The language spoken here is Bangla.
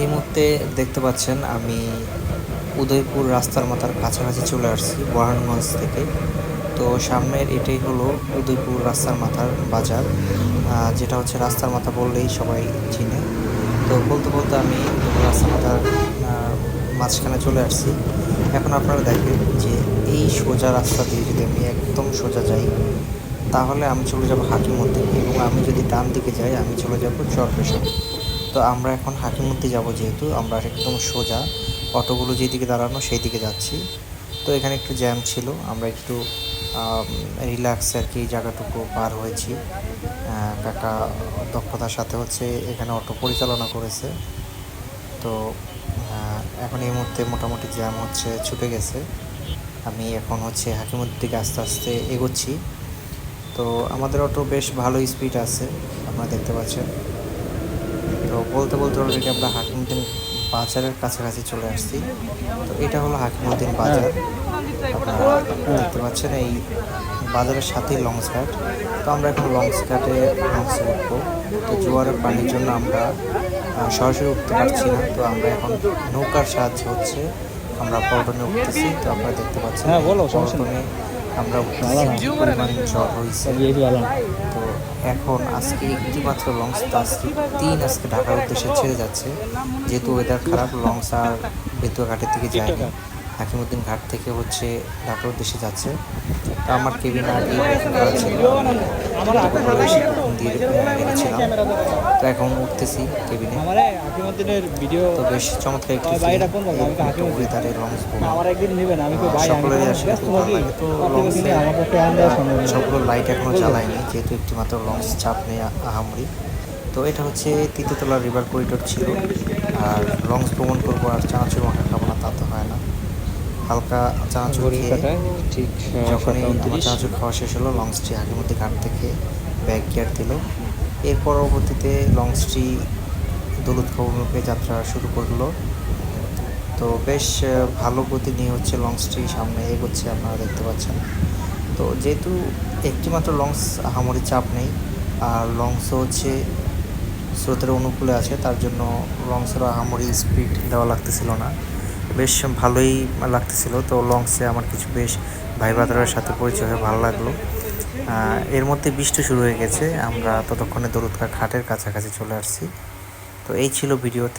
এই মুহূর্তে দেখতে পাচ্ছেন আমি উদয়পুর রাস্তার মাথার কাছাকাছি চলে আসছি বরানগঞ্জ থেকে। তো সামনের এটাই হলো উদয়পুর রাস্তার মাথার বাজার, যেটা হচ্ছে রাস্তার মাথা বললেই সবাই চিনে। তো বলতে বলতে আমি উদয়পুর রাস্তার মাথার মাঝখানে চলে আসছি। এখন আপনারা দেখেন যে এই সোজা রাস্তা দিয়ে যদি আমি একদম সোজা যাই তাহলে আমি চলে যাব হাকিমুদ্দিন, এবং আমি যদি ডান দিকে যাই আমি চলে যাব চরপেশন। তো আমরা এখন হাকিমুদ্দিন যাব, যেহেতু আমরা একদম সোজা অটোগুলো যেদিকে দাঁড়ানো সেই দিকে যাচ্ছি। তো এখানে একটু জ্যাম ছিল, আমরা একটু রিল্যাক্স আর কি জায়গাটুকু পার হয়েছি। কাকা দক্ষতার সাথে হচ্ছে এখানে অটো পরিচালনা করেছে। তো এখন এই মুহূর্তে মোটামুটি জ্যাম হচ্ছে ছুটে গেছে। আমি এখন হচ্ছে হাকিমুদ্দিন দিকে আস্তে আস্তে এগোচ্ছি। তো আমাদের অটো বেশ ভালো স্পিড আছে, আপনারা দেখতে পাচ্ছেন। তো বলতে বলতে অলরেডি আমরা হাকিমুদ্দিন বাজারের কাছাকাছি চলে আসছি। তো এটা হলো হাকিমুদ্দিন বাজার, আপনারা দেখতে পাচ্ছেন। এই বাজারের সাথেই লঞ্চ ঘাট। তো আমরা এখন লঞ্চ ঘাটে লঞ্চে উঠবো। তো জোয়ারের পানির জন্য আমরা সরাসরি উঠতে পারছি না, তো আমরা এখন নৌকার সাহায্যে হচ্ছে আমরা পল্টনে উঠতেছি। তো আপনারা দেখতে পাচ্ছেন পল্টনে আমরা পরিমাণ ঝড় হয়েছে। তো এখন আজকে একটি মাত্র লঞ্চ, তো আজকে ঢাকার উদ্দেশ্যে ছেড়ে যাচ্ছে। যেহেতু ওয়েদার খারাপ, লঞ্চ আর বেতুয়া ঘাটের দিকে যায়নি, হাকিমুদ্দিন ঘাট থেকে হচ্ছে ঢাকার উদ্দেশ্যে যাচ্ছে। তো আমার কেবিন আগে বুকিং করা ছিল, বেশি বুকিং দিয়ে রেখেছিলাম। তো এখন উঠতেছি কেবিনে। তো বেশ চমৎকার একটি ওয়েদারে লঞ্চ সকলেরই আসলে খুব ভালো লাগে। তো লঞ্চে সবগুলো লাইট এখনও জ্বালায়নি, যেহেতু একটি মাত্র লঞ্চ, চাপ নেই আহামরি। তো এটা হচ্ছে তৃতীয়তলা রিভার করিডোর ছিল। আর লঞ্চ ভ্রমণ করবো আর চানাচুর মাখা খাবো না তা তো হয় না। হালকা চানাচুর খেয়ে ঠিক যখনই আমার চানাচুর খাওয়া শেষ হলো, লঞ্চটি হাকিমুদ্দিন ঘাট থেকে ব্যাক গিয়ার দিল। এর পরবর্তীতে লঞ্চটি দৌলতখাবুমুখে যাত্রা শুরু করলো। তো বেশ ভালো গতি নিয়ে হচ্ছে লঞ্চটি সামনে এগোচ্ছে, আপনারা দেখতে পাচ্ছেন। তো যেহেতু একটি মাত্র লঞ্চ, আহামরি চাপ নেই, আর লঞ্চও হচ্ছে স্রোতের অনুকূলে আছে, তার জন্য লঞ্চেরও আহামরি স্পিড দেওয়া লাগতেছিল না, বেশ ভালোই লাগতেছিল। তো লঞ্চে আমার কিছু বেশ ভাই ব্রাদারের সাথে পরিচয় হয়ে ভালো লাগলো। এর মধ্যে বৃষ্টি শুরু হয়ে গেছে, আমরা ততক্ষণে দৌলতখাঁ ঘাটের কাছাকাছি চলে আসছি। তো এই ছিল ভিডিও। থ্যাংক